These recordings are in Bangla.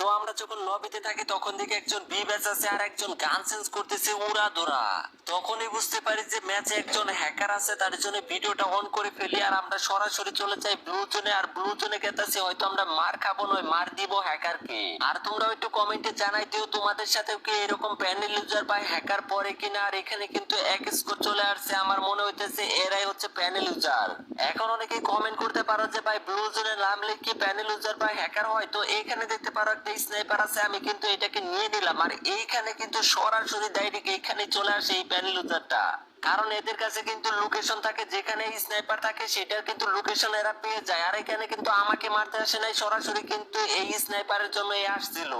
তো আমরা যখন লবিতে থাকি তখন দেখি একজন বি ব্যাচ আছে আর একজন গান চেঞ্জ করতেছে উড়াধুরা। তখনই বুঝতে পারি যে ম্যাচে একজন হ্যাকার আছে, তার জন্য ভিডিওটা অন করে ফেলি আর আমরা সরাসরি চলে যাই ব্লু জোনে। আর ব্লু জোনে গেতেছি হয়তো আমরা মার খাবো নয় মার দিব হ্যাকারকে। আর তোমরা একটু কমেন্টে জানাই দিও তোমাদের সাথেও কি এরকম প্যানেল ইউজার বা হ্যাকার পরে কিনা। আর এখানে কিন্তু এক স্কোর চলে আসছে, আমার মনে হইতেছে এরাই হচ্ছে প্যানেল ইউজার। এখন অনেকেই কমেন্ট করতে পারো যে ভাই ব্লু জোনে নামলে কি প্যানেল ইউজার বা হ্যাকার হয়। তো এইখানে দেখতে পারো একটা স্নাইপার আছে, আমি কিন্তু এটাকে নিয়ে নিলাম। আর এইখানে কিন্তু সরাসরি ডাইরেক্ট এইখানে চলে আসে এই প্যানেল ইউজারটা, কারণ এদের কাছে কিন্তু লোকেশন থাকে, যেখানে স্নাইপার থাকে সেটার কিন্তু লোকেশন এরা পেয়ে যায়। আর এখানে কিন্তু আমাকে মারতে আসে নাই, সরাসরি কিন্তু এই স্নাইপারের জন্য আসছিল।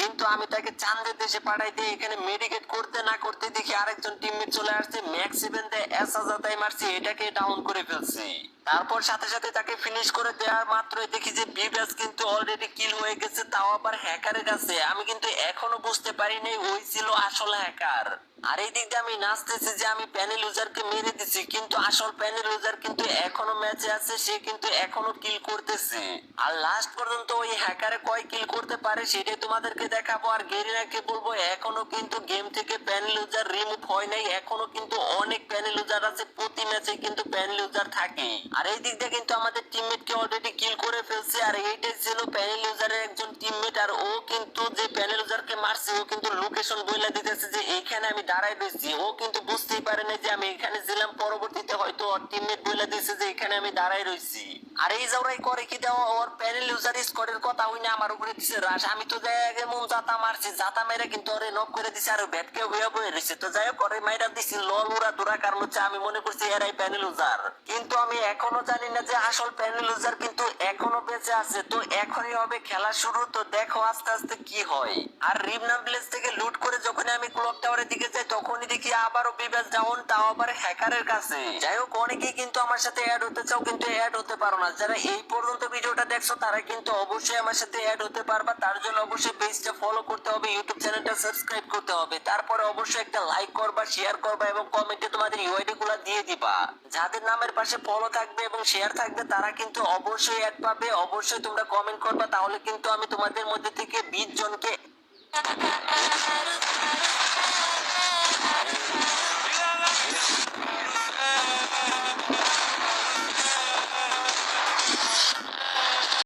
কিন্তু আমি তাকে চাঁদের দেশে পাঠাই দিয়ে এখানে মেডিকেট করতে না করতে দেখি আরেকজন টিমমেট চলে আসছে, ম্যাক্স 7 দিয়ে এসাজাতাই মারছি, এটাকে ডাউন করে ফেলছি। তারপর সাথে সাথে তাকে ফিনিশ করে দেওয়ার মাত্রই দেখি যে বি ব্যাচ কিন্তু অলরেডি কিল হয়ে গেছে, তাও আবার হ্যাকারের কাছে। আমি কিন্তু এখনো বুঝতে পারিনি ওই ছিল আসল হ্যাকার। আর এই দিক দিয়ে আমি নাচতেছি যে আমি প্যানেল ইউজারকে মেরে দিছি, কিন্তু আসল প্যানেল ইউজার কিন্তু এখনো ম্যাচে আছে, সে কিন্তু এখনো কিল করতেছে। আর লাস্ট পর্যন্ত ওই হ্যাকারে কয় কিল করতে পারে সেটাই তোমাদেরকে দেখাবো। আর গেরিনাকে বলবো এখনো কিন্তু গেম থেকে প্যানেল ইউজার রিমুভ হয় নাই, এখনো কিন্তু অনেক প্যানেল ইউজার আছে, প্রতি ম্যাচে কিন্তু প্যানেল ইউজার থাকে। আর এই দিক দিয়ে কিন্তু আমাদের টিমমেটকে অলরেডি কিল করে ফেলছে। আর এইটাই ছিল প্যানেল ইউজারের একজন টিমমেট। আর ও কিন্তু যে প্যানেল ইউজারকে মারছে ও কিন্তু লোকেশন বলে দিতেছে যে এইখানে আমি দাঁড়াই রয়েছি। ও কিন্তু বুঝতেই পারে না যে আমি এখানে ছিলাম, পরবর্তীতে হয়তো ওর টিমমেট বলে দিয়েছে যে এখানে আমি দাঁড়াই রয়েছি। আর এই জাউরাই করে কি দেওয়া ওর প্যানেল ইউজার স্কোয়াডের কথা হই না আমার উপরে দিছে রাশ। আমি তো যাই আগে মন জাতা মারছি, জাতা মেরে কিন্তু ওরে নক করে দিছে আর ব্যাটকে হইয়া বয়ে রয়েছে। তো যাই হোক ওরে মাইরা দিছি লল উড়া দুরা, কারণ হচ্ছে আমি মনে করছি এরাই প্যানেল ইউজার, কিন্তু আমি এখনো জানি না যে আসল প্যানেল ইউজার কিন্তু এখনো বেঁচে আছে। তো এখনই হবে খেলা শুরু, তো দেখো আস্তে আস্তে কি হয়। আর রিমনা ভিলেজ থেকে লুট করে যখন আমি ক্লক টাওয়ারের দিকে যাই তখনই দেখি আবারও বিবেচ ডাউন, তাও আবার হ্যাকারের কাছে। যাই হোক অনেকেই কিন্তু আমার সাথে অ্যাড হতে চাও কিন্তু অ্যাড হতে পারো না। যারা এই পর্যন্ত ভিডিওটা দেখছো তারা কিন্তু অবশ্যই আমার সাথে অ্যাড হতে পারবা। তার জন্য অবশ্যই পেজটা ফলো করতে হবে, ইউটিউব চ্যানেলটা সাবস্ক্রাইব করতে হবে, তারপরে অবশ্যই একটা লাইক করবা, শেয়ার করবা এবং কমেন্টে তোমাদের ইউআইডি গুলো দিয়ে দিবা। যাদের নামের পাশে ফলো থাকবে এবং শেয়ার থাকবে তারা কিন্তু অবশ্যই অ্যাড পাবে। অবশ্যই তোমরা কমেন্ট করবা, তাহলে কিন্তু আমি তোমাদের মধ্যে থেকে 20 জনকে